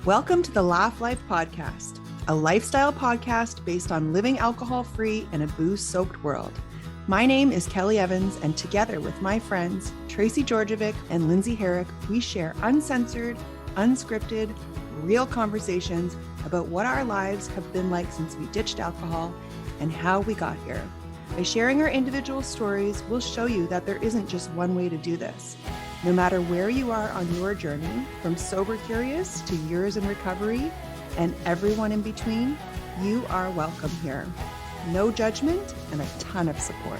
Welcome to the Laugh Life Podcast, a lifestyle podcast based on living alcohol-free in a booze-soaked world. My name is Kelly Evans, and together with my friends, Tracy Georgievic and Lindsay Herrick, we share uncensored, unscripted, real conversations about what our lives have been like since we ditched alcohol and how we got here. By sharing our individual stories, we'll show you that there isn't just one way to do this. No matter where you are on your journey, from sober curious to years in recovery and everyone in between, you are welcome here. No judgment and a ton of support.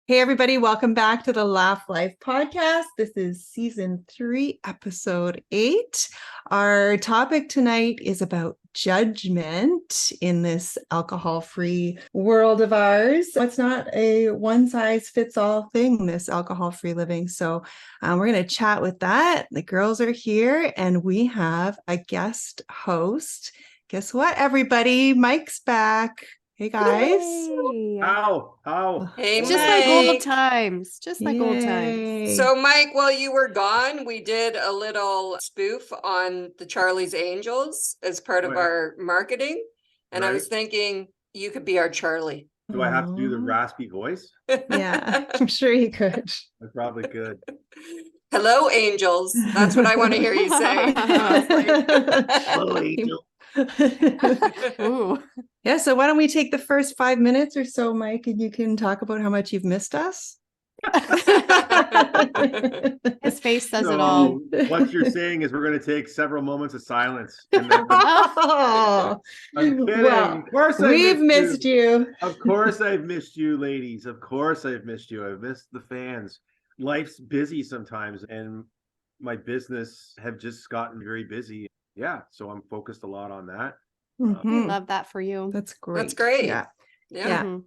Hey, everybody. Welcome back to the Laugh Life Podcast. This is season 3, episode 8. Our topic tonight is about judgment in this alcohol-free world of ours. It's not a one-size-fits-all thing, this alcohol-free living. So we're going to chat with that. The girls are here and we have a guest host. Guess what, everybody? Mike's back. Hey, guys. Yay. How? Hey, Just Mike. like old times. Just like old times. Yay. So, Mike, while you were gone, we did a little spoof on the Charlie's Angels as part of our marketing. And I was thinking you could be our Charlie. Do I have to do the raspy voice? Yeah, I'm sure you could. I probably could. Hello, angels. That's what I want to hear you say. Hello, Angel. Ooh. Yeah, so why don't we take the first 5 minutes or so, Mike, and you can talk about how much you've missed us? His face says it all. What you're saying is we're going to take several moments of silence. And then Oh, I'm kidding. well, Of course we've missed you. Of course I've missed you, ladies. Of course I've missed you. I've missed the fans. Life's busy sometimes, and my business have just gotten very busy. Yeah, so I'm focused a lot on that. We love that for you. That's great. That's great. Yeah. Yeah. Mhm.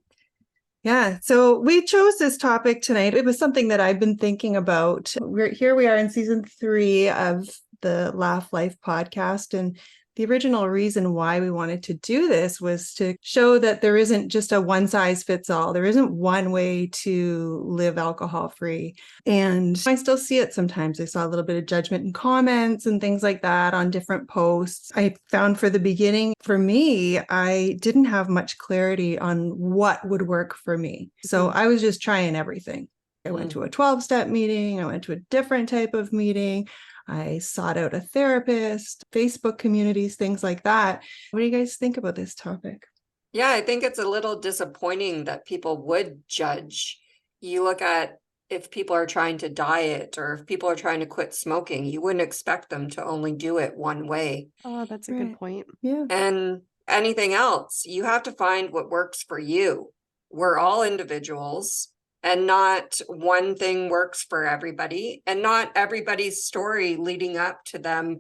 Yeah. So we chose this topic tonight. It was something that I've been thinking about. We are in season 3 of the Laugh Life podcast. And the original reason why we wanted to do this was to show that there isn't just a one size fits all. There isn't one way to live alcohol free. And I still see it sometimes. I saw a little bit of judgment in comments and things like that on different posts. I found for the beginning, for me, I didn't have much clarity on what would work for me. So I was just trying everything. I went to a 12-step meeting. I went to a different type of meeting. I sought out a therapist, Facebook communities, things like that. What do you guys think about this topic? Yeah, I think it's a little disappointing that people would judge. You look at if people are trying to diet or if people are trying to quit smoking, you wouldn't expect them to only do it one way. Oh, that's a good point. Yeah. And anything else, you have to find what works for you. We're all individuals. And not one thing works for everybody. And not everybody's story leading up to them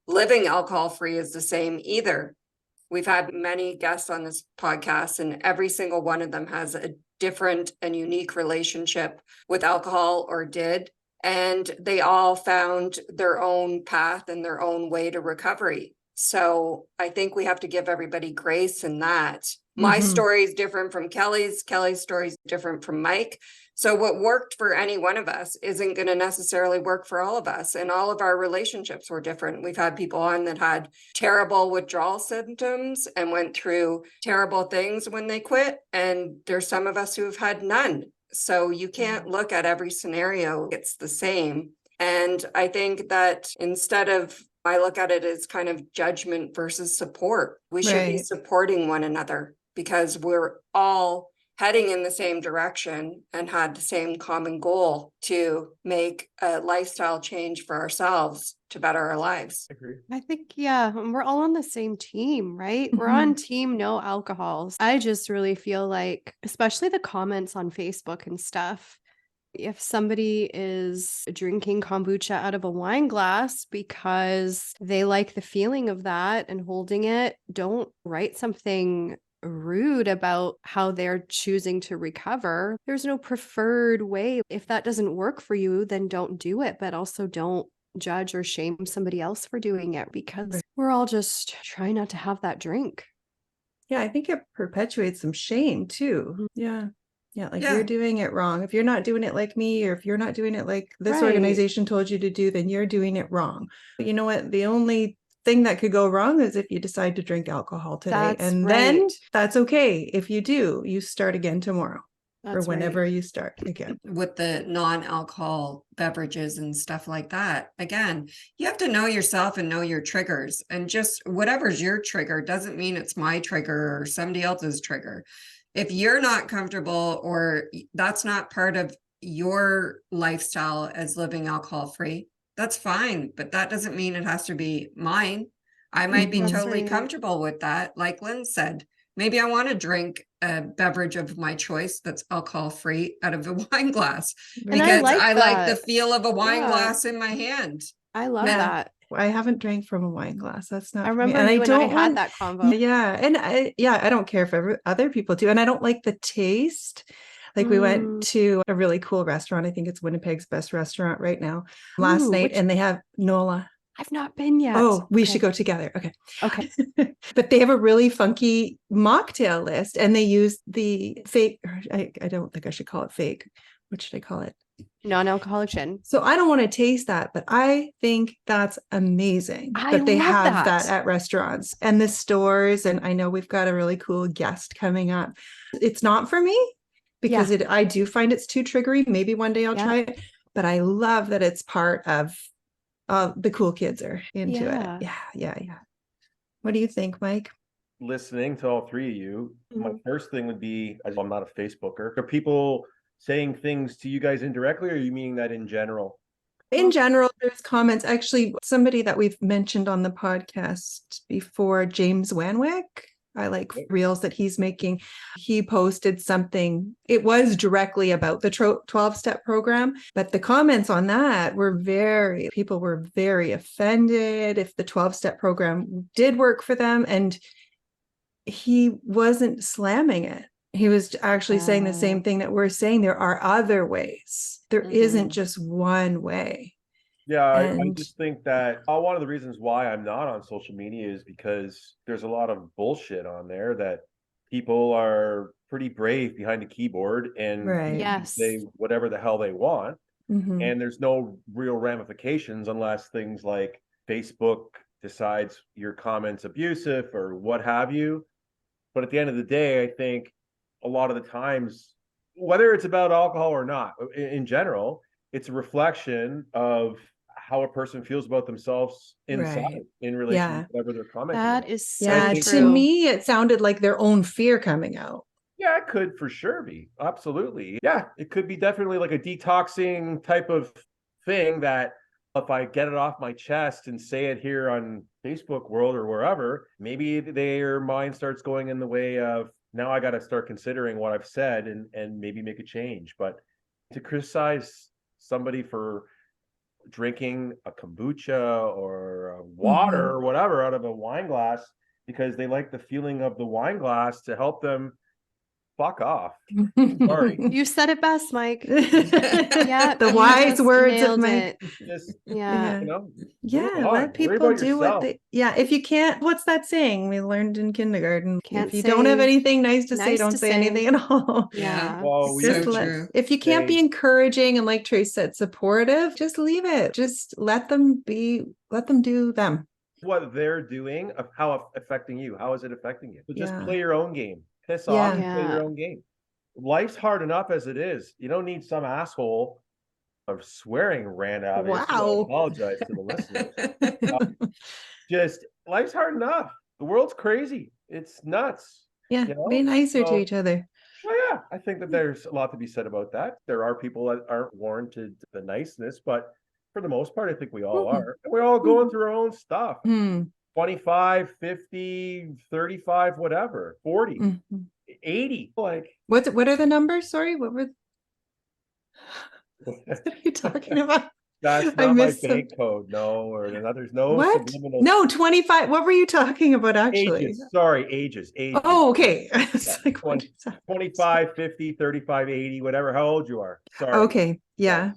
living alcohol-free is the same either. We've had many guests on this podcast, and every single one of them has a different and unique relationship with alcohol or did. And they all found their own path and their own way to recovery. So I think we have to give everybody grace in that. My story is different from Kelly's. Kelly's story is different from Mike. So what worked for any one of us isn't going to necessarily work for all of us. And all of our relationships were different. We've had people on that had terrible withdrawal symptoms and went through terrible things when they quit. And there's some of us who have had none. So you can't look at every scenario. It's the same. And I think that instead of I look at it as kind of judgment versus support. We should be supporting one another because we're all heading in the same direction and had the same common goal to make a lifestyle change for ourselves to better our lives. I agree. I think, yeah, and we're all on the same team, right? We're on team no alcohols. I just really feel like, especially the comments on Facebook and stuff, if somebody is drinking kombucha out of a wine glass because they like the feeling of that and holding it, don't write something rude about how they're choosing to recover. There's no preferred way. If that doesn't work for you, then don't do it, but also don't judge or shame somebody else for doing it because we're all just trying not to have that drink. Yeah, I think it perpetuates some shame too. Yeah. Yeah, like Yeah. you're doing it wrong. If you're not doing it like me, or if you're not doing it like this Right. organization told you to do, then you're doing it wrong. But you know what? The only thing that could go wrong is if you decide to drink alcohol today. That's And then right. that's okay. If you do, you start again tomorrow or That's whenever right. you start again. With the non-alcohol beverages and stuff like that. Again, you have to know yourself and know your triggers, and just whatever's your trigger doesn't mean it's my trigger or somebody else's trigger. If you're not comfortable or that's not part of your lifestyle as living alcohol free, that's fine, but that doesn't mean it has to be mine. I might be Mhm. That's totally right. comfortable with that. Like Lynn said, maybe I want to drink a beverage of my choice that's alcohol free out of a wine glass And I because like I like the that. feel of a wine Yeah. glass in my hand. I love Yeah. that. I haven't drank from a wine glass. That's not I for me. remember And you and I don't had want that convo. Yeah, and I don't care if other people do, and I don't like the taste. Like we went to a really cool restaurant. I think it's Winnipeg's best restaurant right now. Last Ooh, night, which- and they have Nola. I've not been yet. Oh, we Okay. should go together. Okay. Okay. But they have a really funky mocktail list, and they use the fake. Or I don't think I should call it fake. What should I call it? Non-alcoholic gin. So I don't want to taste that, but I think that's amazing I that they love have that. that at restaurants and the stores. And I know we've got a really cool guest coming up. It's not for me because I do find it's too triggery. Maybe one day I'll Yeah. try it, but I love that it's part of the cool kids are into Yeah. it. Yeah. What do you think, Mike? Listening to all three of you, my Mhm. first thing would be, I'm not a Facebooker. Are people saying things to you guys indirectly, or are you meaning that in general? In general, there's comments. Actually, somebody that we've mentioned on the podcast before, James Wanwick. I like reels that he's making. He posted something. It was directly about the 12-step program, but the comments on that were people were very offended if the 12-step program did work for them. And he wasn't slamming it. He was actually saying the same thing that we're saying. There are other ways. There isn't just one way. Yeah, I And just think that one of the reasons why I'm not on social media is because there's a lot of bullshit on there that people are pretty brave behind a keyboard and Right. Yes. say whatever the hell they want. Mhm. And there's no real ramifications unless things like Facebook decides your comments abusive or what have you. But at the end of the day, I think a lot of the times, whether it's about alcohol or not, in general, it's a reflection of how a person feels about themselves inside Right. in relation Yeah. to whatever they're commenting That on. is so Yeah, true. to me, it sounded like their own fear coming out. Yeah, it could for sure be. Absolutely. Yeah, it could be definitely like a detoxing type of thing that if I get it off my chest and say it here on Facebook world or wherever, maybe their mind starts going in the way of now I got to start considering what I've said and maybe make a change. But to criticize somebody for drinking a kombucha or a water or whatever out of a wine glass because they like the feeling of the wine glass to help them, fuck off. Sorry. You said it best, Mike. Yeah, the you wise just words of nailed Mike. it. Just, Yeah. you know, Yeah, move on. let Worry people about do what yourself. if you can't, what's that saying we learned in kindergarten? Can't If you don't have say anything nice to say, nice don't to say say. anything at all. Yeah. Well, we So used to true. If you can't be say- encouraging and like Trace said, supportive, just leave it. Just let them do them. what they're doing of how affecting you. How is it affecting you? So just Yeah. play your own game. Piss Yeah. off and play Yeah. your own game. Life's hard enough as it is. You don't need some asshole of swearing ran out. I Wow. apologize to the listeners. Just life's hard enough. The world's crazy. It's nuts. Yeah, You know? be nicer to So- each other. Well, yeah, I think that there's a lot to be said about that. There are people that aren't warranted the niceness, but for the most part, I think we all Mhm. are. And we're all going through our own stuff. Hmm. 25, 50, 35, whatever, 40, Mhm. 80. Like, What are the numbers? Sorry, what are you talking about? that's I not my missed some- bank code. No, or there's no What? subliminal No, 25. What were you talking about actually? ages. Sorry, ages. Oh, okay. It's Yeah, like, 20, 25, 50, 35, 80, whatever, how old you are. Sorry. okay. Yeah.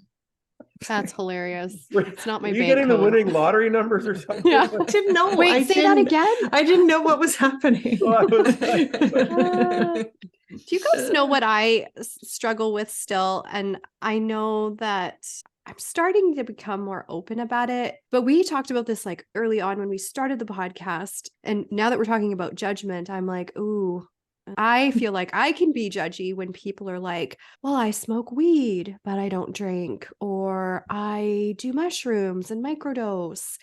That's hilarious. Were- It's not my Were you bank getting the code. winning lottery numbers or something? Yeah. I didn't know. Wait, I say that didn't- again. I didn't know what was happening. Well, I was like- Do you guys know what I struggle with still? And I know that I'm starting to become more open about it. But we talked about this like early on when we started the podcast. And now that we're talking about judgment, I'm like, ooh, I feel like I can be judgy when people are like, well, I smoke weed, but I don't drink, or I do mushrooms and microdose,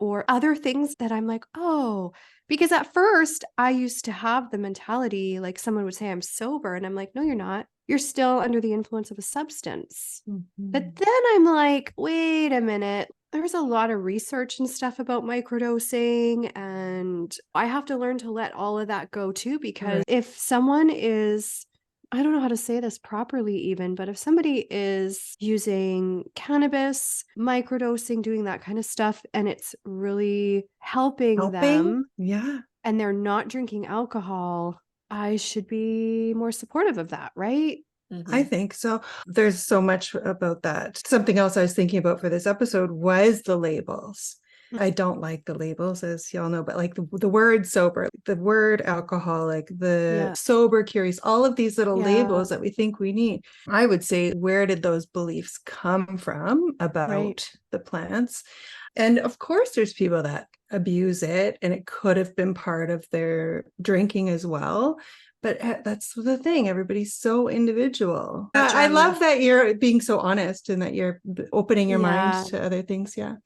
or other things that I'm like, oh, because at first I used to have the mentality like someone would say I'm sober, and I'm like, no, you're not. You're still under the influence of a substance. But then I'm like, wait a minute. There's a lot of research and stuff about microdosing, and I have to learn to let all of that go too, because Right. if someone is, I don't know how to say this properly even, but if somebody is using cannabis, microdosing, doing that kind of stuff, and it's really helping them Yeah. and they're not drinking alcohol, I should be more supportive of that, right? I think so. There's so much about that. Something else I was thinking about for this episode was the labels. I don't like the labels, as y'all know, but like the word sober, the word alcoholic, the Yeah. sober curious, all of these little Yeah. labels that we think we need. I would say, where did those beliefs come from about Right. the plants? And of course, there's people that abuse it, and it could have been part of their drinking as well. But that's the thing. Everybody's so individual. Touch I on love that you're being so honest and that you're opening your mind Yeah. to other things. Yeah.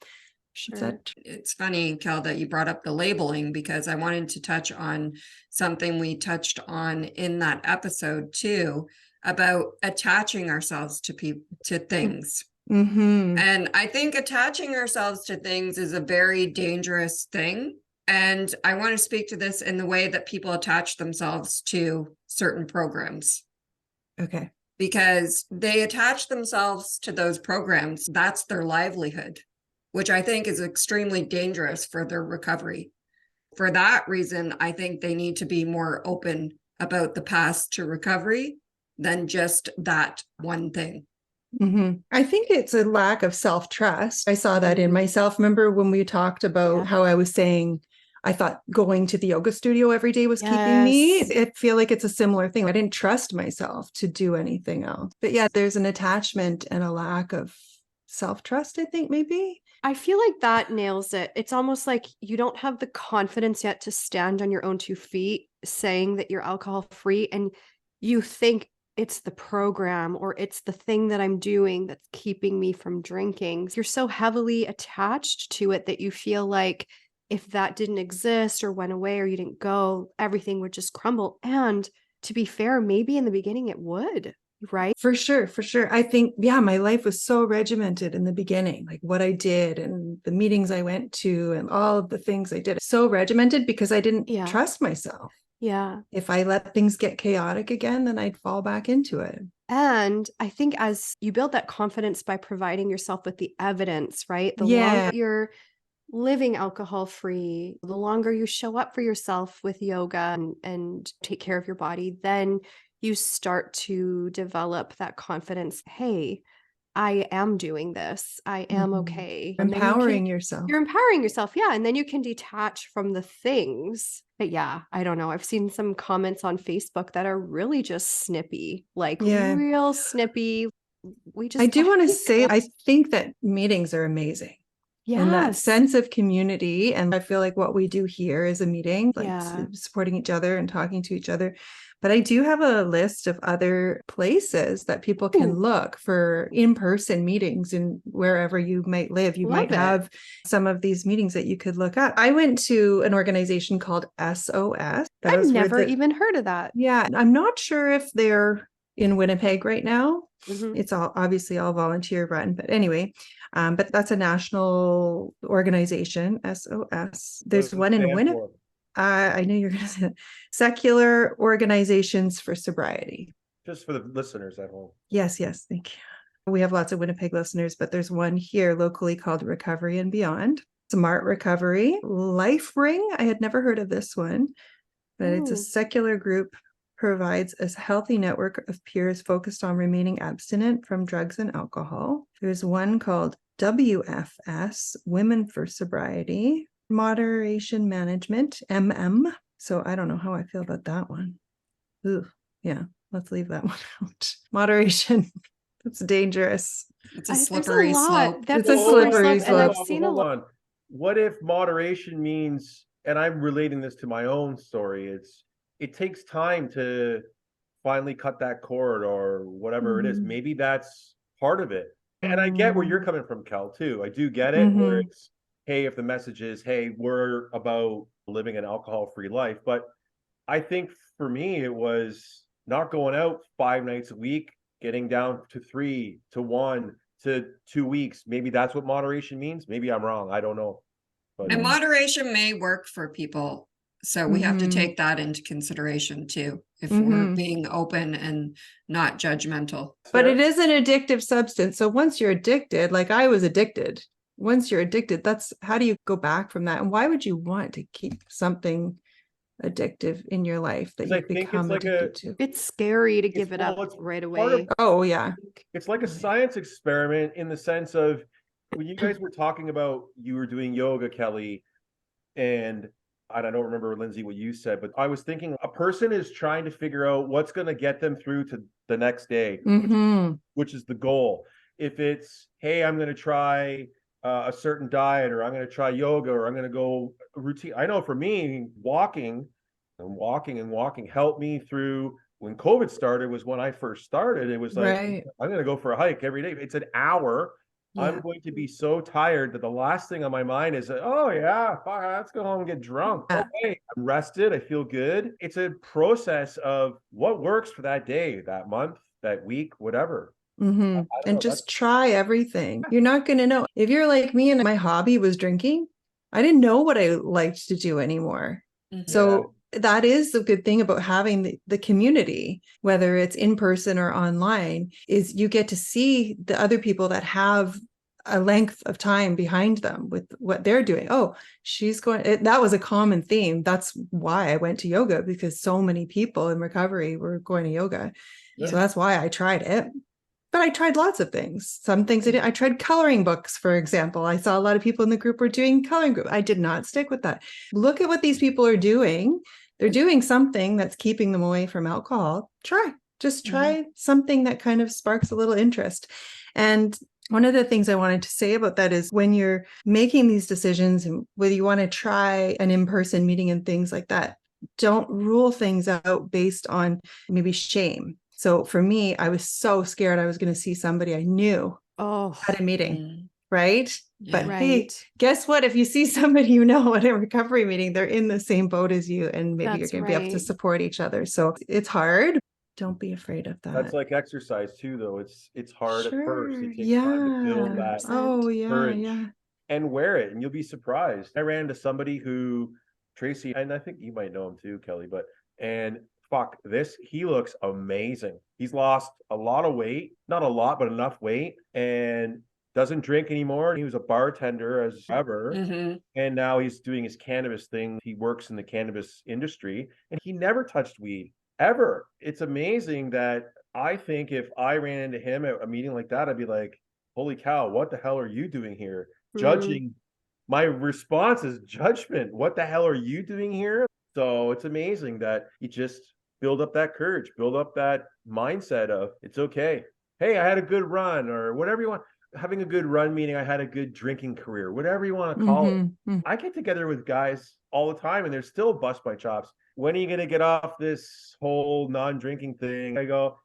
Sure. It's funny, Kel, that you brought up the labeling, because I wanted to touch on something we touched on in that episode too, about attaching ourselves to people, to things. Mm-hmm. And I think attaching ourselves to things is a very dangerous thing. And I want to speak to this in the way that people attach themselves to certain programs, Okay. because they attach themselves to those programs. That's their livelihood, which I think is extremely dangerous for their recovery. For that reason, I think they need to be more open about the path to recovery than just that one thing. Mm-hmm. I think it's a lack of self-trust. I saw that in myself. Remember when we talked about how I was saying I thought going to the yoga studio every day was keeping me? I feel like it's a similar thing. I didn't trust myself to do anything else. But yeah, there's an attachment and a lack of self-trust, I think, maybe. I feel like that nails it. It's almost like you don't have the confidence yet to stand on your own 2 feet saying that you're alcohol free, and you think it's the program or it's the thing that I'm doing that's keeping me from drinking. You're so heavily attached to it that you feel like if that didn't exist or went away or you didn't go, everything would just crumble. And to be fair, maybe in the beginning it would. Right? For sure, for sure. I think, yeah, my life was so regimented in the beginning, like what I did and the meetings I went to and all of the things I did. So regimented because I didn't trust myself. Yeah. If I let things get chaotic again, then I'd fall back into it. And I think as you build that confidence by providing yourself with the evidence, right? The Yeah. longer you're living alcohol free, the longer you show up for yourself with yoga and take care of your body, then you start to develop that confidence. Hey, I am doing this. I am okay. And then Empowering yourself. You're empowering yourself. Yeah. And then you can detach from the things. But yeah, I don't know. I've seen some comments on Facebook that are really just snippy, like real snippy. I do want to say, I think that meetings are amazing. And that sense of community. And I feel like what we do here is a meeting, like supporting each other and talking to each other. But I do have a list of other places that people can look for in-person meetings in wherever you might live. You might have some of these meetings that you could look up. I went to an organization called SOS. I've never even heard of that. Yeah. I'm not sure if they're in Winnipeg right now. It's all obviously all volunteer run, but anyway, but that's a national organization, SOS. There's one in Winnipeg. I knew you were going to say that. Secular Organizations for Sobriety. Just for the listeners at home. Yes, thank you. We have lots of Winnipeg listeners, but there's one here locally called Recovery and Beyond. Smart Recovery. Life Ring. I had never heard of this one, but it's a secular group, provides a healthy network of peers focused on remaining abstinent from drugs and alcohol. There's one called WFS, Women for Sobriety. Moderation Management, MM. So I don't know how I feel about that one. Ooh, Yeah, let's leave that one out. Moderation. It's dangerous. It's a There's slippery lot. slope. That's It's a slippery slope, and I've slope. seen a lot. on. What if moderation means, and I'm relating this to my own story, it takes time to finally cut that cord or whatever it is. Mhm. Maybe that's part of it. And I get where you're coming from, Kel, too. I do get it, where Mhm. it's, hey, if the message is, hey, we're about living an alcohol-free life. But I think for me, it was not going out 5 nights a week, getting down to 3 to 1 to 2 weeks. Maybe that's what moderation means. Maybe I'm wrong. I don't know. But And Yeah. moderation may work for people. So we have to Mhm. take that into consideration too, if we're Mhm. being open and not judgmental. But it is an addictive substance. So once you're addicted, like I was addicted, once you're addicted, that's how do you go back from that? And why would you want to keep something addictive in your life that 'Cause I you've think it's become like addicted to? It's scary to It's- give it well, up it's right part of- away. Oh, yeah. it's like a science experiment in the sense of when you guys were talking about you were doing yoga, Kelly, and I don't remember, Lindsay, what you said, but I was thinking a person is trying to figure out what's going to get them through to the next day, Mhm. which is the goal. If it's, hey, I'm going to try a certain diet, or I'm going to try yoga, or I'm going to go routine. I know for me, walking and walking helped me through when COVID started, was when I first started. It was like, Right. I'm going to go for a hike every day. It's an hour. I'm Yeah. going to be so tired that the last thing on my mind is, oh yeah, fuck, let's go home and get drunk. Yeah. Okay, I'm rested. I feel good. It's a process of what works for that day, that month, that week, whatever. Mhm. I don't And know. just try everything. You're not going to know. If you're like me and my hobby was drinking, I didn't know what I liked to do anymore. Mhm. So that is the good thing about having the community, whether it's in person or online, is you get to see the other people that have a length of time behind them with what they're doing. Oh, she's going, that was a common theme. That's why I went to yoga, because so many people in recovery were going to yoga. Yeah. So that's why I tried it. But I tried lots of things. Some things I did. I tried coloring books, for example. I saw a lot of people in the group were doing coloring group. I did not stick with that. Look at what these people are doing. They're doing something that's keeping them away from alcohol. Just try something that kind of sparks a little interest. And one of the things I wanted to say about that is when you're making these decisions and whether you want to try an in-person meeting and things like that, don't rule things out based on maybe shame. So for me, I was so scared I was going to see somebody I knew Oh, at a meeting, right? But Yeah. hey, right. guess what? If you see somebody you know at a recovery meeting, they're in the same boat as you, and maybe you're That's going to be able to right. support each other. So it's hard. Don't be afraid of That's that. like exercise too, though. It's hard at first. Sure. It takes time to build Yeah. that 100%. Oh, yeah. courage Yeah. and wear it, and you'll be surprised. I ran into somebody who, Tracy, and I think you might know him too, Kelly, and fuck this, he looks amazing. He's lost a lot of weight, not a lot, but enough weight, and doesn't drink anymore. He was a bartender as ever. Mhm. And now he's doing his cannabis thing. He works in the cannabis industry, and he never touched weed ever. It's amazing that I think if I ran into him at a meeting like that, I'd be like, holy cow, what the hell are you doing here? Mhm. Judging. My response is judgment. What the hell are you doing here? So it's amazing that you just build up that courage, build up that mindset of it's okay. Hey, I had a good run, or whatever you want. Having a good run meaning I had a good drinking career, whatever you want to call it. Mhm. I get together with guys all the time and they're still bust my chops. When are you going to get off this whole non-drinking thing? I go,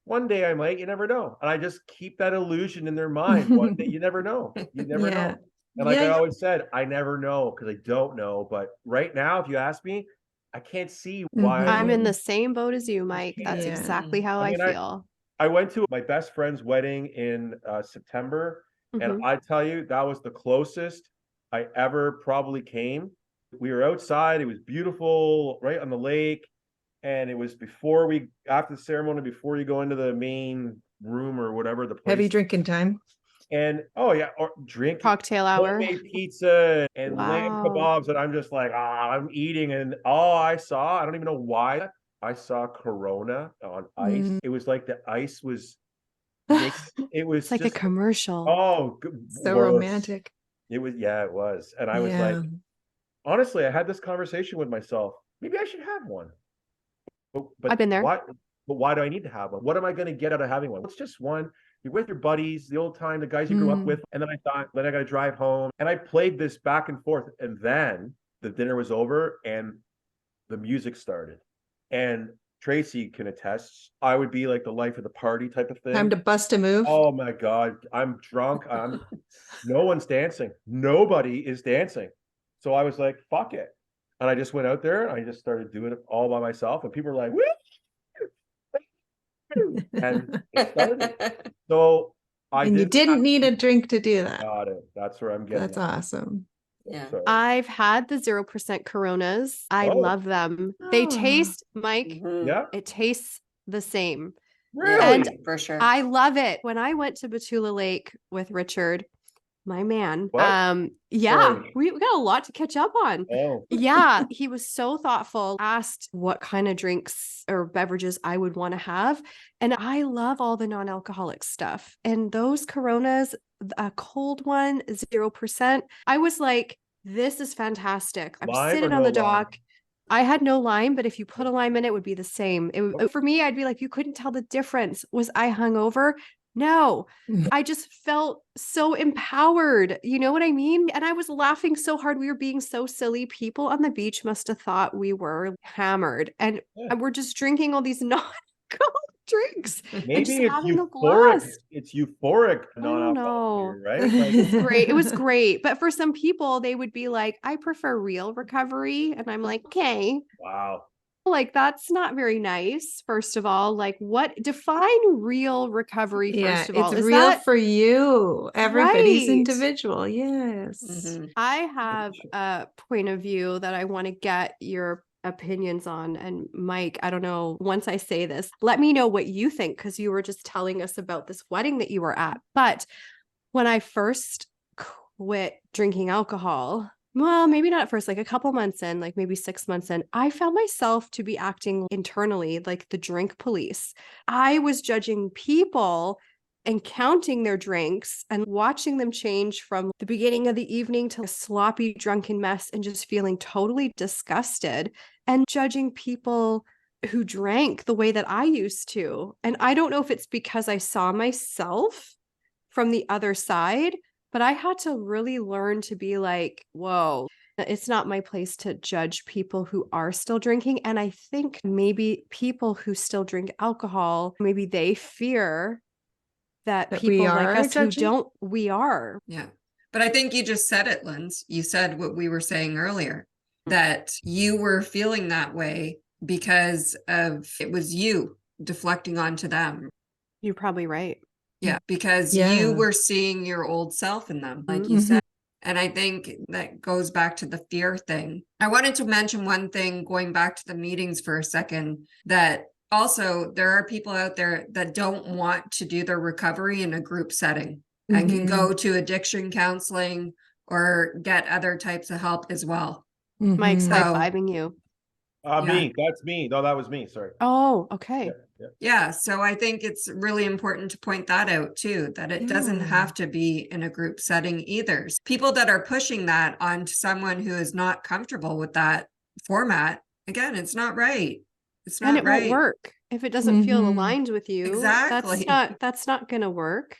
one day I might, you never know. And I just keep that illusion in their mind. One day, you never know. You never Yeah. know. And like I Yeah. always said, I never know because I don't know. But right now, if you ask me, I can't see why. I'm in Mhm. the same boat as you, Mike. That's Yeah. exactly how I mean, feel. I went to my best friend's wedding in September, and Mhm. I tell you, that was the closest I ever probably came. We were outside, it was beautiful, right on the lake, and it was after the ceremony, before you go into the main room or whatever the Heavy place. drinking time. And oh yeah, or drinking Cocktail hour. homemade pizza and lamb Wow. kebabs, and I'm just like, I'm eating, and all I saw, I don't even know why, I saw Corona on ice. Mm. It was like the ice was it was It's like a just commercial. So worse. romantic. It was, yeah, it was. And I was like, Yeah. honestly, I had this conversation with myself. Maybe I should have one. But I've been there. why do I need to have one? What am I going to get out of having one? It's just one. You're with your buddies, the old time, the guys you grew up with. And then I thought, then I got to drive home. And I played this back and forth. And then the dinner was over and the music started. And Tracy can attest, I would be like the life of the party type of thing. Time to bust a move. Oh my God. I'm drunk. No one's dancing. Nobody is dancing. So I was like, fuck it. And I just went out there and I just started doing it all by myself. And people were like, woo! And it started. So And you didn't need a drink to do that. Got it. That's where I'm getting. That's awesome. Yeah. So, I've had the 0% Coronas. I love them. They taste, Mike, Mhm. yeah, it tastes the same. really. And For sure. I love it. When I went to Batula Lake with Richard, my man, What? yeah, Sorry. we got a lot to catch up on. Oh, Yeah, he was so thoughtful, asked what kind of drinks or beverages I would want to have. And I love all the non-alcoholic stuff. And those Coronas, a cold one, 0%. I was like, this is fantastic. I'm Lime sitting or on no the dock. I had no lime, but if you put a lime in, it would be the same. For me, I'd be like, you couldn't tell the difference. Was I hungover? No, I just felt so empowered. You know what I mean? And I was laughing so hard. We were being so silly. People on the beach must have thought we were hammered. And Yeah. we're just drinking all these non-alcoholic drinks. And maybe just it's having a euphoric. blast. It's euphoric don't non-alcoholic know. beer, right? Like, Great. It was great. But for some people, they would be like, I prefer real recovery. And I'm like, okay. wow. Like, that's not very nice. First of all, like, what define real recovery? Yeah, First of all, it's is real that for you. Everybody's right? individual. Yes. Mhm. I have a point of view that I want to get your opinions on. And Mike, I don't know, once I say this, let me know what you think, because you were just telling us about this wedding that you were at. But when I first quit drinking alcohol, well, maybe not at first, like a couple months in, like maybe 6 months in, I found myself to be acting internally like the drink police. I was judging people and counting their drinks and watching them change from the beginning of the evening to a sloppy, drunken mess and just feeling totally disgusted and judging people who drank the way that I used to. And I don't know if it's because I saw myself from the other side, but I had to really learn to be like, whoa, it's not my place to judge people who are still drinking. And I think maybe people who still drink alcohol, maybe they fear that That we people like are us who judging? don't, we are. Yeah. But I think you just said it, Linz. You said what we were saying earlier, that you were feeling that way because of it was you deflecting onto them. You're probably right. Yeah. Because Yeah. you were seeing your old self in them, like you Mhm. said. And I think that goes back to the fear thing. I wanted to mention one thing, going back to the meetings for a second, that also there are people out there that don't want to do their recovery in a group setting and can go to addiction counseling or get other types of help as well. Mike's Mhm. high-fiving you. Yeah. Me. That's me. No, that was me. Sorry. Oh, okay. Yeah. Yeah, so I think it's really important to point that out too, that it doesn't Yeah. have to be in a group setting either. People that are pushing that onto someone who is not comfortable with that format, again, it's not right. It's And not it right. won't work if it doesn't feel Mhm. aligned with you. Exactly. That's not gonna work.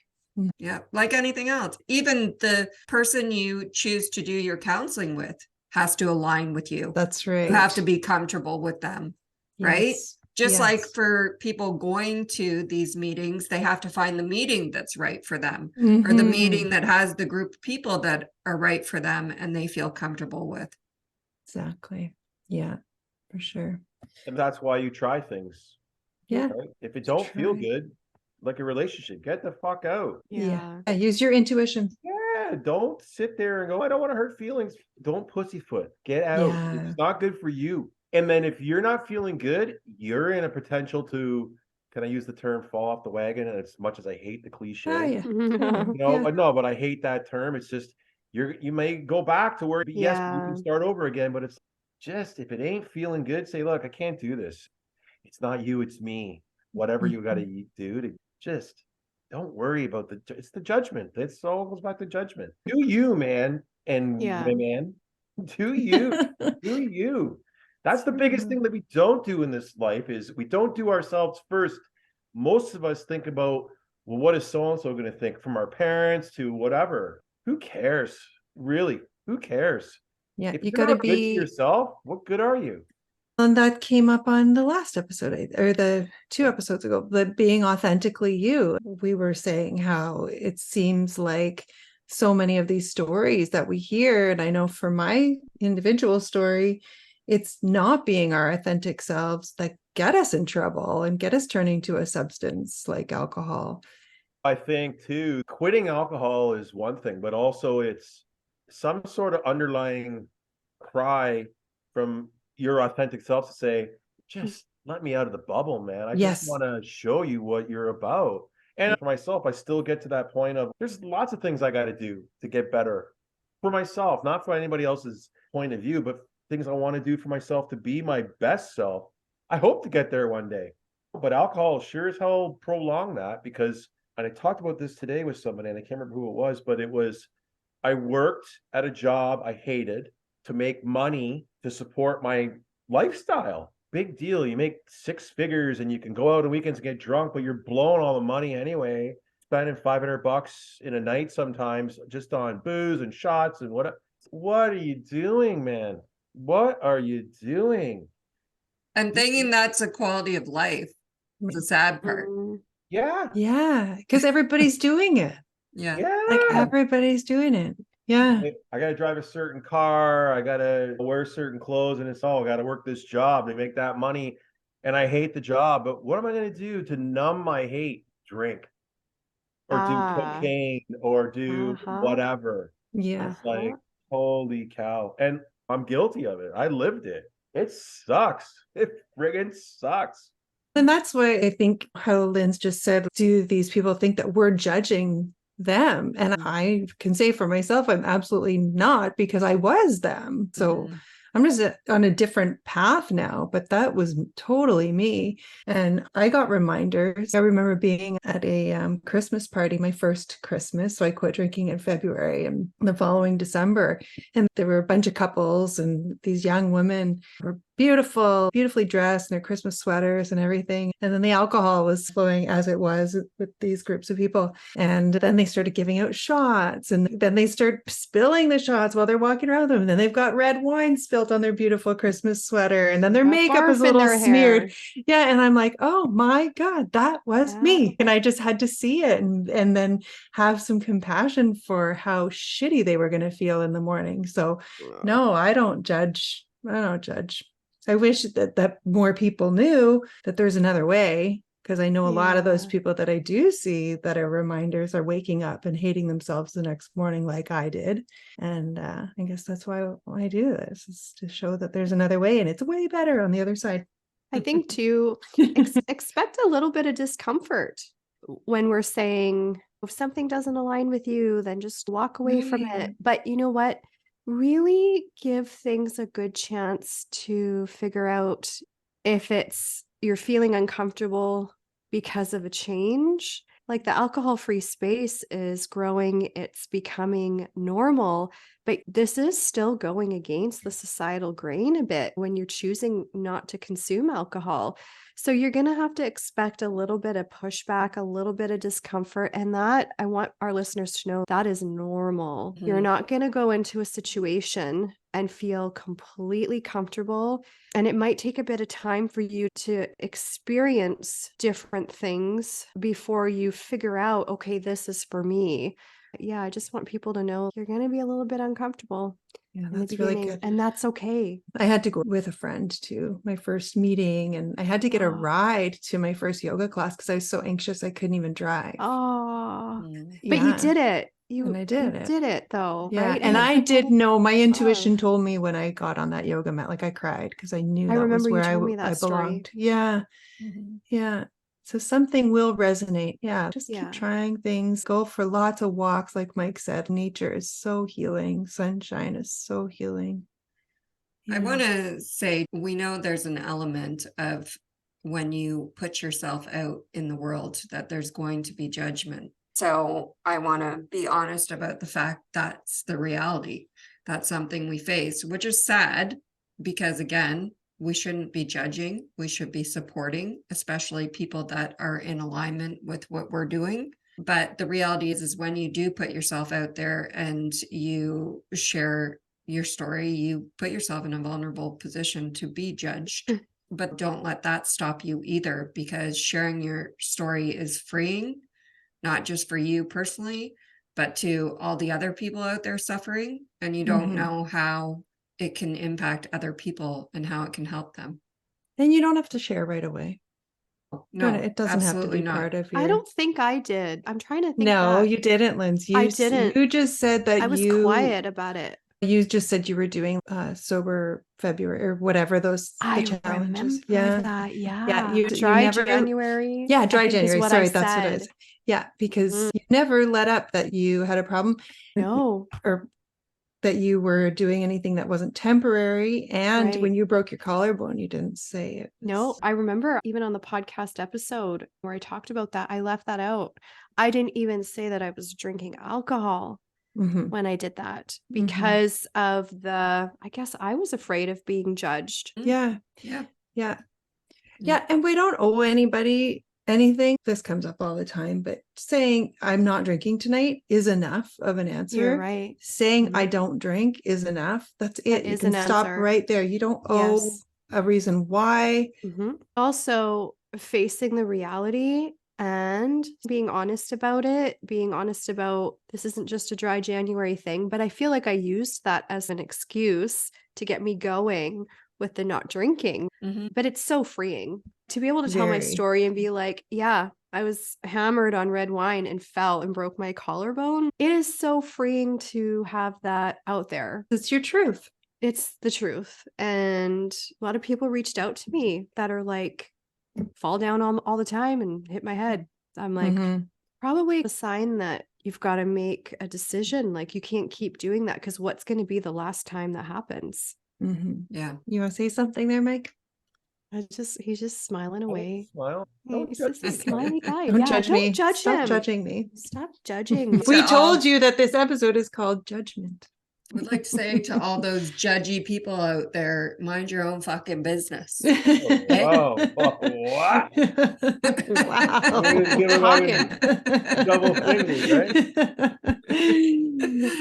Yeah, like anything else. Even the person you choose to do your counseling with has to align with you. That's right. You have to be comfortable with them, right? Yes. Just like Yes. for people going to these meetings, they have to find the meeting that's right for them, or the Mhm. meeting that has the group of people that are right for them and they feel comfortable with. Exactly. Yeah, for sure. And that's why you try things. Yeah. Right? If it don't feel Try. good, like a relationship, get the fuck out. Yeah. Use your intuition. Yeah, don't sit there and go, I don't want to hurt feelings. Don't pussyfoot. Get out. Yeah. It's not good for you. And then if you're not feeling good, you're in a potential to, can I use the term fall off the wagon? And as much as I hate the cliche, Oh, yeah. you know, no, but I hate that term. It's just you may go back to where yes, you Yeah. can start over again, but it's just if it ain't feeling good, say, look, I can't do this. It's not you, it's me. Whatever you got to do to just don't worry about it's the judgment. It's all goes back to judgment. Do you, man, and Yeah. women, do you, do you. That's the biggest thing that we don't do in this life is we don't do ourselves first. Most of us think about, well, what is so-and-so going to think, from our parents to whatever? Who cares? Really, who cares? Yeah, If you you're got to not good to be. yourself, what good are you? And that came up on the last episode or the 2 episodes ago, but being authentically you. We were saying how it seems like so many of these stories that we hear, and I know for my individual story, it's not being our authentic selves that get us in trouble and get us turning to a substance like alcohol. I think too, quitting alcohol is one thing, but also it's some sort of underlying cry from your authentic self to say, just let me out of the bubble, man. I just Yes. want to show you what you're about. And for myself, I still get to that point of there's lots of things I got to do to get better for myself, not for anybody else's point of view, but things I want to do for myself to be my best self. I hope to get there one day. But alcohol sure as hell prolonged that because, and I talked about this today with somebody, and I can't remember who it was, but it was, I worked at a job I hated to make money to support my lifestyle. Big deal. You make 6 figures and you can go out on weekends and get drunk, but you're blowing all the money anyway, spending $500 in a night sometimes just on booze and shots and what are you doing, man? What are you doing? And thinking that's a quality of life. The sad part. Yeah. Yeah, because everybody's doing it. Yeah. Like Yeah. everybody's doing it. Yeah. I got to drive a certain car. I got to wear certain clothes, and it's all, I got to work this job to make that money. And I hate the job, but what am I going to do to numb my hate? Drink or do cocaine or do whatever. Yeah. It's like, holy cow. And I'm guilty of it. I lived it. It sucks. It friggin' sucks. And that's why I think how Lynn's just said, do these people think that we're judging them? And I can say for myself, I'm absolutely not, because I was them. So I'm just on a different path now, but that was totally me. And I got reminders. I remember being at a Christmas party, my first Christmas. So I quit drinking in February, and the following December. And there were a bunch of couples, and these young women were beautiful, beautifully dressed in their Christmas sweaters and everything. And then the alcohol was flowing as it was with these groups of people. And then they started giving out shots, and then they start spilling the shots while they're walking around them. And then they've got red wine spilt on their beautiful Christmas sweater. And then their makeup is a little smeared. Yeah. And I'm like, oh my God, that was me. And I just had to see it and then have some compassion for how shitty they were going to feel in the morning. So no, I don't judge. I don't judge. I wish that more people knew that there's another way, because I know a lot of those people that I do see that are reminders are waking up and hating themselves the next morning like I did. And I guess that's why I do this, is to show that there's another way, and it's way better on the other side. I think too, expect a little bit of discomfort when we're saying, if something doesn't align with you, then just walk away from it. But you know what? Really give things a good chance to figure out if you're feeling uncomfortable because of a change. Like the alcohol-free space is growing, it's becoming normal, but this is still going against the societal grain a bit when you're choosing not to consume alcohol. So you're going to have to expect a little bit of pushback, a little bit of discomfort. And that, I want our listeners to know, that is normal. You're not going to go into a situation and feel completely comfortable. And it might take a bit of time for you to experience different things before you figure out, okay, this is for me. Yeah, I just want people to know you're going to be a little bit uncomfortable. Yeah, that's really good. And that's okay. I had to go with a friend to my first meeting, and I had to get a ride to my first yoga class because I was so anxious I couldn't even drive. Oh, but you did it. And I did it though, yeah. right? And I did know, my intuition told me when I got on that yoga mat, like I cried because I knew that was where I belonged. Yeah. Yeah. So something will resonate. Yeah. Just keep trying things. Go for lots of walks. Like Mike said, nature is so healing. Sunshine is so healing. I want to say, we know there's an element of when you put yourself out in the world that there's going to be judgment. So I want to be honest about the fact that's the reality. That's something we face, which is sad because, again, we shouldn't be judging. We should be supporting, especially people that are in alignment with what we're doing. But the reality is when you do put yourself out there and you share your story, you put yourself in a vulnerable position to be judged. But don't let that stop you either, because sharing your story is freeing, not just for you personally, but to all the other people out there suffering. And you don't know how it can impact other people and how it can help them. And you don't have to share right away. No, It doesn't have to absolutely be not. part of your. I don't think I did. I'm trying to think. No, back. you didn't, Lindsay. I didn't. You just said that I was quiet about it. You just said you were doing sober February or whatever the I challenges. remember that. Yeah. You Dry never. January. Yeah, I dry think is January. what Sorry, I that's what it said. is. Yeah, because you never let up that you had a problem. No. Or that you were doing anything that wasn't temporary. And Right. when you broke your collarbone, you didn't say it. No, I remember even on the podcast episode where I talked about that, I left that out. I didn't even say that I was drinking alcohol when I did that because of I guess I was afraid of being judged. Yeah. Yeah. Yeah. Yeah. And we don't owe anybody anything. This comes up all the time, but saying I'm not drinking tonight is enough of an answer. You're right. Saying I don't drink is enough. That's it. You can stop right there. You don't owe a reason why. Also, facing the reality and being honest about it, being honest about this isn't just a dry January thing, but I feel like I used that as an excuse to get me going with the not drinking. But it's so freeing to be able to tell my story and be like, yeah, I was hammered on red wine and fell and broke my collarbone. It is so freeing to have that out there. It's your truth. It's the truth. And a lot of people reached out to me that are like, fall down all the time and hit my head. I'm like, probably a sign that you've got to make a decision. Like you can't keep doing that because what's going to be the last time that happens? Yeah. You want to say something there, Mike? He's just smiling away. Smile. He's just a smiley guy. Don't judge me. Don't judge Stop him. judging me. Stop judging. We told you that this episode is called Judgment. We'd like to say to all those judgy people out there, mind your own fucking business. Oh, what? Wow. Double fingers, right?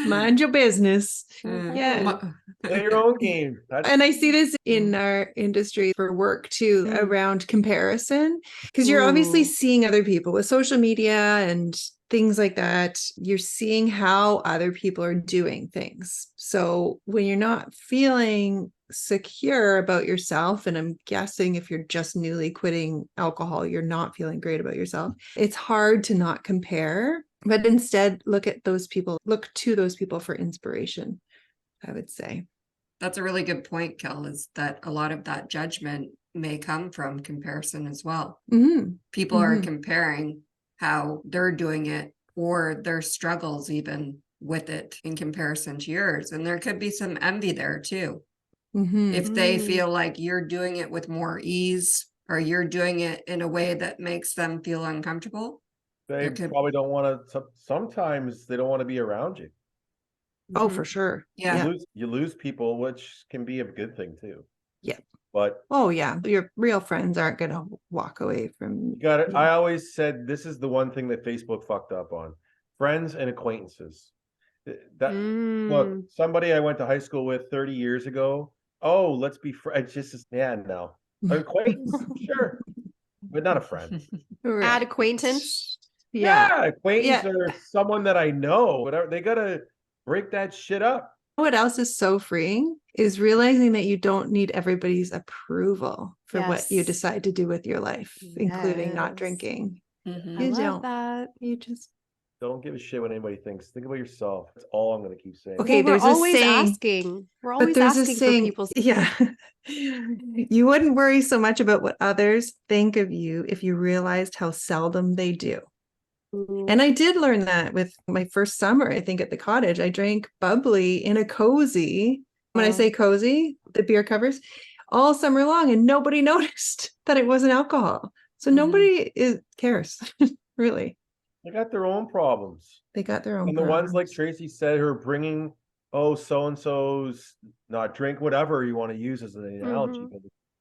Mind your business. Yeah. Play your own game. And I see this in our industry for work too, around comparison, because you're obviously seeing other people with social media and things like that. You're seeing how other people are doing things. So when you're not feeling secure about yourself, and I'm guessing if you're just newly quitting alcohol, you're not feeling great about yourself, it's hard to not compare, but instead look to those people for inspiration, I would say. That's a really good point, Kel, is that a lot of that judgment may come from comparison as well. People are comparing how they're doing it or their struggles even with it in comparison to yours. And there could be some envy there too. If they feel like you're doing it with more ease or you're doing it in a way that makes them feel uncomfortable. They probably don't want to, sometimes they don't want to be around you. Oh, for sure. Yeah. You lose people, which can be a good thing too. Yeah. But your real friends aren't going to walk away from you. Got it. I always said this is the one thing that Facebook fucked up on: friends and acquaintances. Look, somebody I went to high school with 30 years ago. Oh, let's be friends. No. An acquaintance, sure, but not a friend. Add acquaintance. Yeah, acquaintance or someone that I know. Whatever, they gotta break that shit up. What else is so freeing is realizing that you don't need everybody's approval for what you decide to do with your life, including not drinking. I love that. You just don't give a shit what anybody thinks. Think about yourself. That's all I'm going to keep saying. Okay, we're there's always a saying, asking. We're always asking for people's. Yeah. You wouldn't worry so much about what others think of you if you realized how seldom they do. And I did learn that with my first summer, I think, at the cottage. I drank bubbly in a cozy. When I say cozy, the beer covers, all summer long, and nobody noticed that it wasn't alcohol. So nobody cares, really. They got their own problems. They got their own and problems. The ones like Tracy said, who are bringing, so-and-so's not drink, whatever you want to use as an analogy. But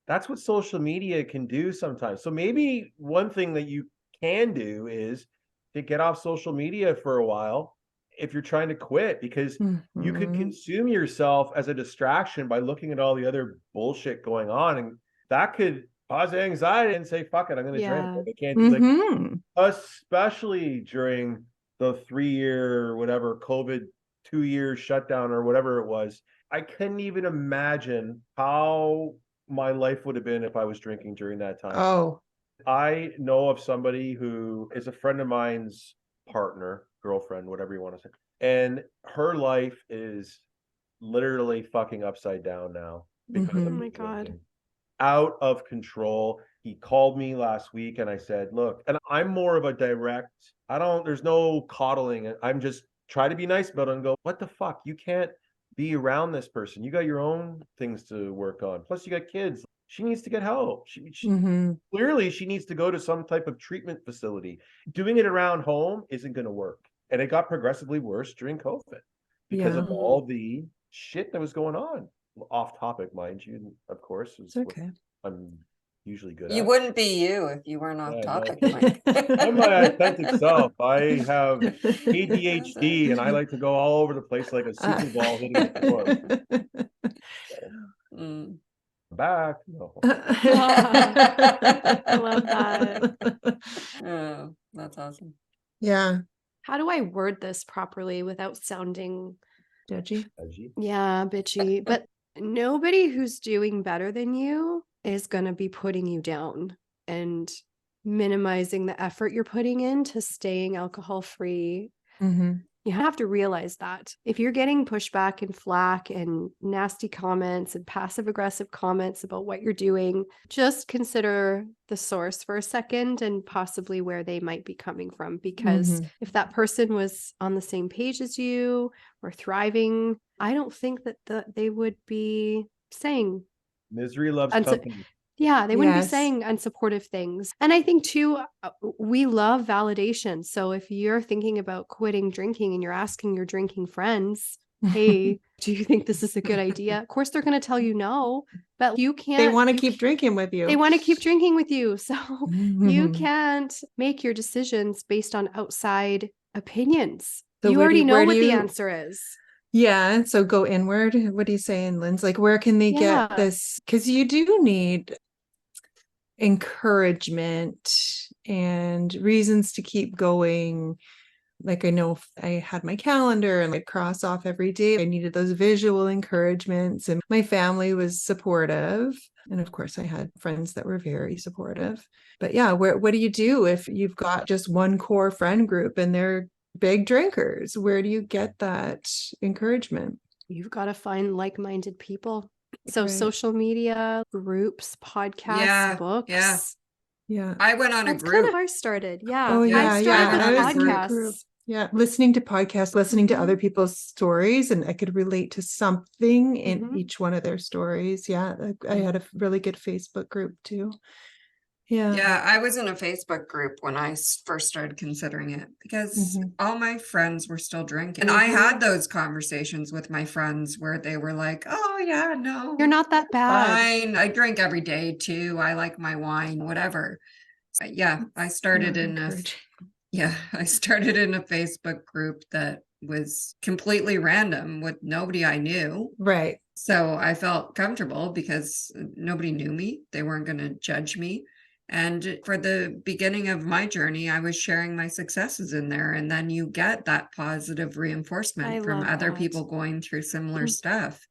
that's what social media can do sometimes. So maybe one thing that you can do is to get off social media for a while if you're trying to quit, because you could Mhm. consume yourself as a distraction by looking at all the other bullshit going on, and that could cause anxiety and say, fuck it, I'm going to drink. Yeah. I can't do like, Mhm. especially during the 3-year whatever COVID 2 year shutdown or whatever it was. I couldn't even imagine how my life would have been if I was drinking during that time. Oh. I know of somebody who is a friend of mine's partner, girlfriend, whatever you want to say, and her life is literally fucking upside down now because Oh of Mhm. my the God. drinking. Out of control. He called me last week and I said, look, and I'm more of a direct, there's no coddling. I'm just try to be nice about it and go, what the fuck? You can't be around this person. You got your own things to work on. Plus you got kids. She needs to get help. Mhm. Clearly she needs to go to some type of treatment facility. Doing it around home isn't going to work. And it got progressively worse during COVID because Yeah. of all the shit that was going on. Off topic, mind you, of course, is It's what okay. I'm usually good You at. wouldn't be you if you weren't off Yeah, no topic, kidding. Mike. I'm my authentic self. I have That's ADHD and I it. like to go all over the place like a super ball hitting the floor. So, Mm. back. No. I love that. Oh, that's awesome. Yeah. How do I word this properly without sounding, Judgy. Edgy. yeah, bitchy? But nobody who's doing better than you is going to be putting you down and minimizing the effort you're putting into staying alcohol free. Mhm. You have to realize that if you're getting pushback and flack and nasty comments and passive aggressive comments about what you're doing, just consider the source for a second and possibly where they might be coming from. Because Mhm. if that person was on the same page as you or thriving, I don't think that they would be saying Misery loves unsu- company. yeah, they wouldn't be Yes. saying unsupportive things. And I think too, we love validation. So if you're thinking about quitting drinking and you're asking your drinking friends, hey, do you think this is a good idea? Of course, they're going to tell you no, but you They can't. want to keep drinking with you. They want to keep drinking with you. So you Mhm. can't make your decisions based on outside opinions. So You where do already you, know where do what the you, answer is. yeah. So go inward. What are you saying, Linz? Like, where can they get Yeah. this? Because you do need encouragement and reasons to keep going. Like, I know I had my calendar and I'd cross off every day. I needed those visual encouragements, and my family was supportive. And of course, I had friends that were very supportive. But yeah, what do you do if you've got just one core friend group and they're big drinkers? Where do you get that encouragement? You've got to find like-minded people. So Right. social media, groups, podcasts, Yeah, books. yeah. Yeah. I went on a That's kind of group. how I started. Yeah. Oh, yeah. I Yeah. started went with on a I was in a group. group. podcasts. Yeah. Listening to podcasts, listening to Mhm. other people's stories, and I could relate to something in Mhm. each one of their stories. Yeah. I had a really good Facebook group too. Yeah. Yeah, I was in a Facebook group when I first started considering it because Mhm. all my friends were still drinking. And I had those conversations with my friends where they were like, oh, yeah, no, You're not that bad. fine. I drink every day too. I like my wine, whatever. Yeah, I started Not in a encouraging. yeah, I started in a Facebook group that was completely random with nobody I knew. Right. So I felt comfortable because nobody knew me. They weren't going to judge me. And for the beginning of my journey, I was sharing my successes in there. And then you get that positive reinforcement I from love other that. people going through similar stuff.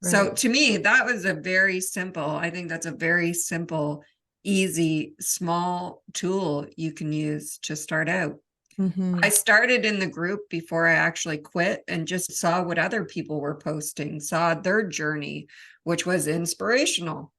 So Right. to me, that was a very simple, I think that's a very simple, easy, small tool you can use to start out. Mhm. I started in the group before I actually quit and just saw what other people were posting, saw their journey, which was inspirational.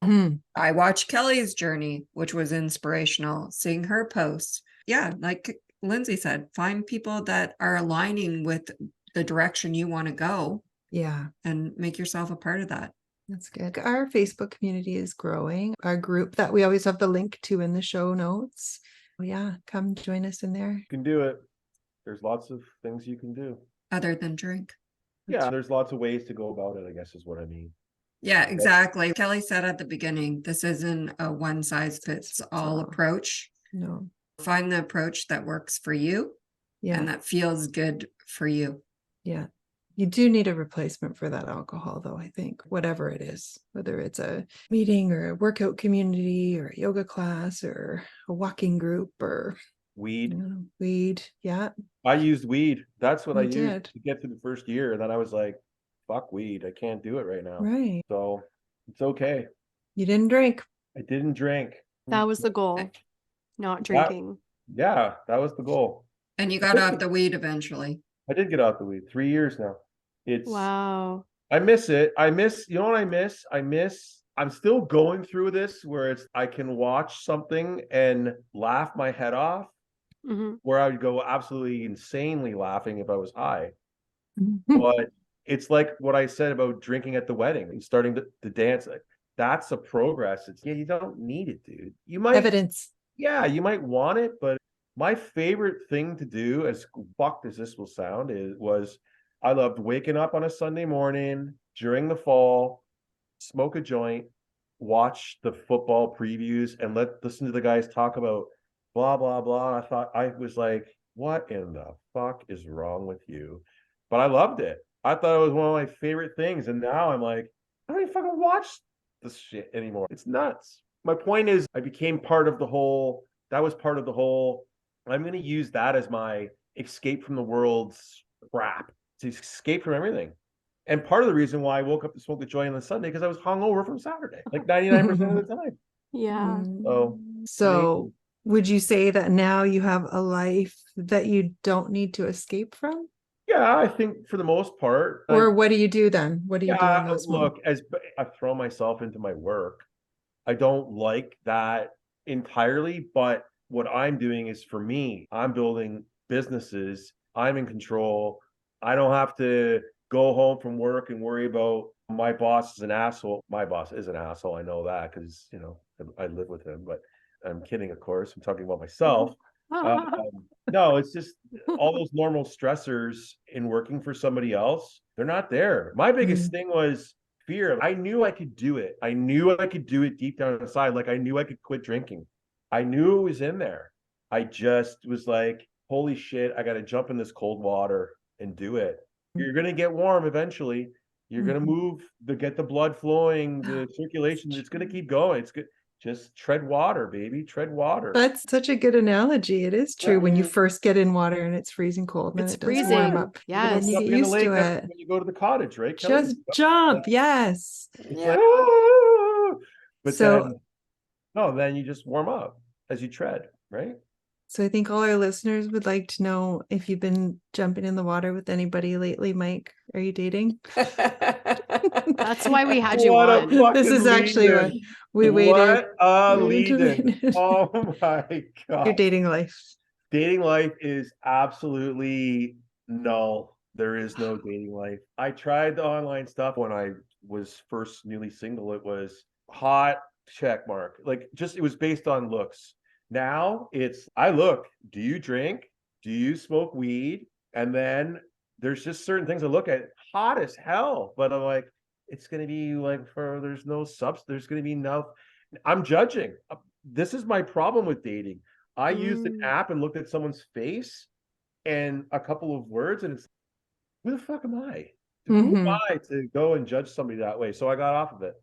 Mhm. I watched Kelly's journey, which was inspirational, seeing her posts. Yeah, like Lindsay said, find people that are aligning with the direction you want to go Yeah. and make yourself a part of that. That's good. Our Facebook community is growing. Our group that we always have the link to in the show notes. Yeah, come join us in there. You can do it. There's lots of things you can do. Other than drink. Yeah, there's lots of ways to go about it, I guess is what I mean. Yeah, exactly. Kelly said at the beginning, this isn't a one size fits all approach. No. Find the approach that works for you Yeah. and that feels good for you. Yeah. You do need a replacement for that alcohol, though, I think, whatever it is, whether it's a meeting or a workout community or a yoga class or a walking group or Weed. Weed. Yeah. I used weed. That's what I You used did. to get through the first year. And then I was like, fuck weed. I can't do it right now. Right. So it's okay. You didn't drink. I didn't drink. That was the goal, not drinking. Yeah, that was the goal. And you got off the weed eventually. I did get off the weed. 3 years now. It's Wow. I miss it. You know what I miss? I'm still going through this where I can watch something and laugh my head off, hmm where I would go absolutely insanely laughing if I was high. Mhm. But it's like what I said about drinking at the wedding and starting to dance. Like, that's a progress. You don't need it, dude. You might, Evidence. yeah, you might want it, but my favorite thing to do, as fucked as this will sound, was I loved waking up on a Sunday morning during the fall, smoke a joint, watch the football previews, and listen to the guys talk about blah blah blah. I was like, what in the fuck is wrong with you? But I loved it. I thought it was one of my favorite things, and now I'm like, I don't even fucking watch this shit anymore. It's nuts. My point is, I became part of the whole. That was part of the whole. I'm going to use that as my escape from the world's crap, to escape from everything. And part of the reason why I woke up to smoke a joint on Sunday, because I was hungover from Saturday, like 99% of the time. Yeah. So would you say that now you have a life that you don't need to escape from? Yeah, I think for the most part. Or what do you do then? What do you do in Yeah, those look, as I throw myself into my work, I don't like that entirely, but what I'm doing is for me. I'm building businesses. I'm in control. I don't have to go home from work and worry about my boss is an asshole. My boss is an asshole. I know that because, I live with him, but I'm kidding, of course. I'm talking about myself. No, it's just all those normal stressors in working for somebody else, they're not there. My biggest thing was fear. I knew I could do it. I knew I could do it deep down inside. Like I knew I could quit drinking. I knew it was in there. I just was like, holy shit, I got to jump in this cold water and do it. You're going to get warm eventually. You're going to move, get the blood flowing, the circulation. It's going to keep going. It's good. Just tread water, baby. Tread water. That's such a good analogy. It is true. When you first get in water and it's freezing cold, then It's it does warm freezing. up. Yes. And you get in the used lake, to that's it. when you go to the cottage, right? Kelly? Just jump. Yes. It's Yeah. like, "Ah!" But So then you just warm up as you tread, right? So I think all our listeners would like to know if you've been jumping in the water with anybody lately. Mike, are you dating? That's why we had you What a on. This is fucking actually what lead-in. we waited. What a we lead-in. waited. Oh my Your God. dating life. Dating life is absolutely null. There is no dating life. I tried the online stuff when I was first newly single. It was hot, check mark. Like it was based on looks. Now it's do you drink? Do you smoke weed? And then there's just certain things I look at, hot as hell. But I'm like, it's gonna be like there's no substance, there's gonna be no. I'm judging. This is my problem with dating. I used an app and looked at someone's face and a couple of words, and it's, who the fuck am I? Who am I to go and judge somebody that way? So I got off of it.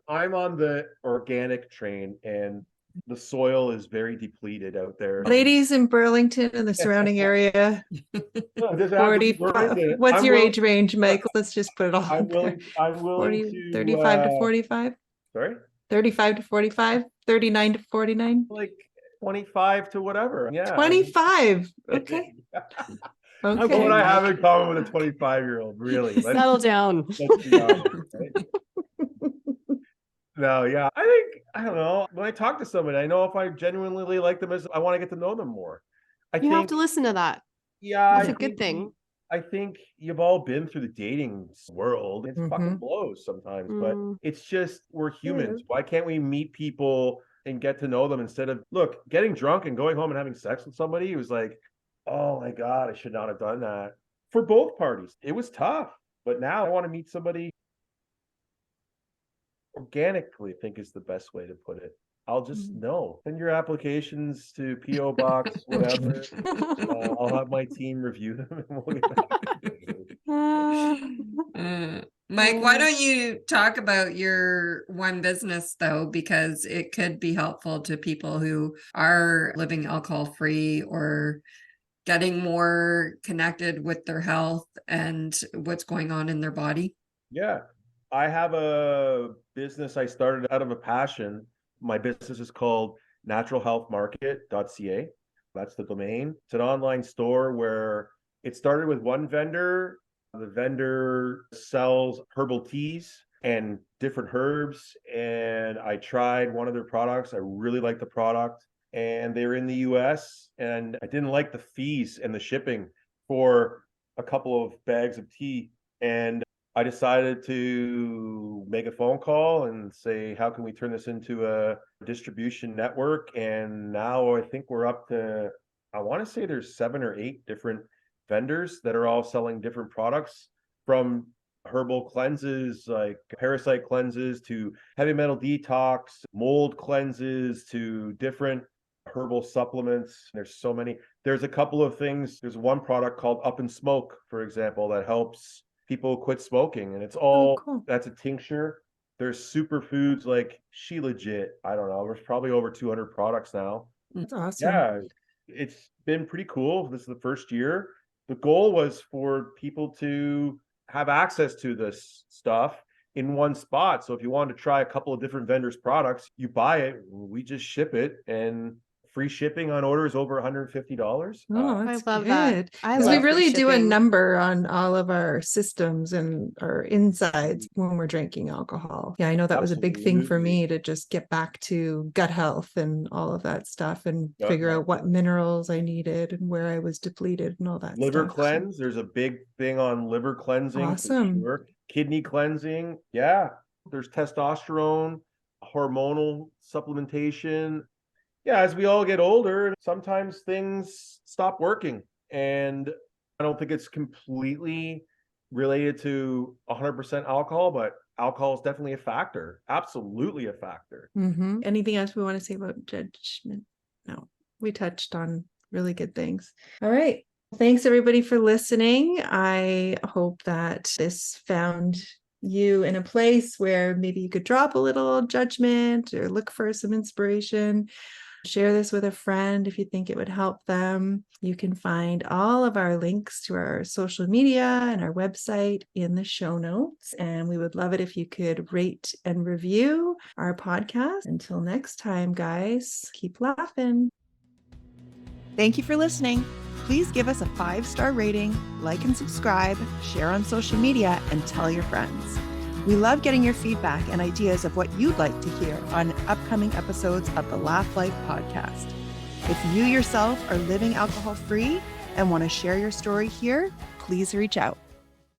I'm on the organic train, and the soil is very depleted out there. Ladies in Burlington and the surrounding area, No, it doesn't have to be 45. Burlington. What's your age range, Mike? Let's just put it all I'm out there. willing 40, to 35 to 45? Sorry? 35 to 45? 39 to 49? Like 25 to whatever. Yeah. 25. Okay. What Okay. would I have in common with a 25-year-old? Really? Settle down. Let's be honest, right? No, yeah. I don't know. When I talk to somebody, I know if I genuinely like them, I want to get to know them more. You have to listen to that. Yeah. That's a good thing. I think you've all been through the dating world. It fucking blows sometimes, but it's just, we're humans. Why can't we meet people and get to know them instead of, getting drunk and going home and having sex with somebody? It was like, oh my God, I should not have done that. For both parties, it was tough. But now I want to meet somebody organically, I think is the best way to put it. I'll just Mhm. know. Send your applications to PO Box, whatever. I'll have my team review them and we'll get back to you. Mike, why don't you talk about your one business though, because it could be helpful to people who are living alcohol free or getting more connected with their health and what's going on in their body. Yeah. I have a business I started out of a passion. My business is called naturalhealthmarket.ca. That's the domain. It's an online store where it started with one vendor. The vendor sells herbal teas and different herbs. And I tried one of their products. I really liked the product. And they're in the US. And I didn't like the fees and the shipping for a couple of bags of tea. And I decided to make a phone call and say, how can we turn this into a distribution network? And now I think we're up to, I want to say there's 7 or 8 different vendors that are all selling different products, from herbal cleanses like parasite cleanses to heavy metal detox, mold cleanses to different herbal supplements. There's so many. There's a couple of things. There's one product called Up and Smoke, for example, that helps people quit smoking, and it's all cool. that's a tincture. There's superfoods like She Legit. I don't know. There's probably over 200 products now. That's awesome. Yeah, it's been pretty cool. This is the first year. The goal was for people to have access to this stuff in one spot. So if you wanted to try a couple of different vendors' products, you buy it, we just ship it, and free shipping on orders over $150. Oh, I that's love that. good. I Because we love free really do a shipping. number on all of our systems and our insides when we're drinking alcohol. Yeah, I know that was a big thing for Absolutely. me to just get back to gut health and all of that stuff and Gut figure out health, what yeah. minerals I needed and where I was depleted and all that Liver stuff. cleanse. There's a big thing on liver cleansing for Awesome. sure. Kidney cleansing. Yeah. There's testosterone, hormonal supplementation. Yeah, as we all get older, sometimes things stop working. And I don't think it's completely related to 100% alcohol, but alcohol is definitely a factor. Absolutely a factor. Anything else we want to say about judgment? No, we touched on really good things. All right. Thanks everybody for listening. I hope that this found you in a place where maybe you could drop a little judgment or look for some inspiration. Share this with a friend if you think it would help them. You can find all of our links to our social media and our website in the show notes. And we would love it if you could rate and review our podcast. Until next time, guys, keep laughing. Thank you for listening. Please give us a 5-star rating, like and subscribe, share on social media, and tell your friends. We love getting your feedback and ideas of what you'd like to hear on upcoming episodes of the Laugh Life podcast. If you yourself are living alcohol-free and want to share your story here, please reach out.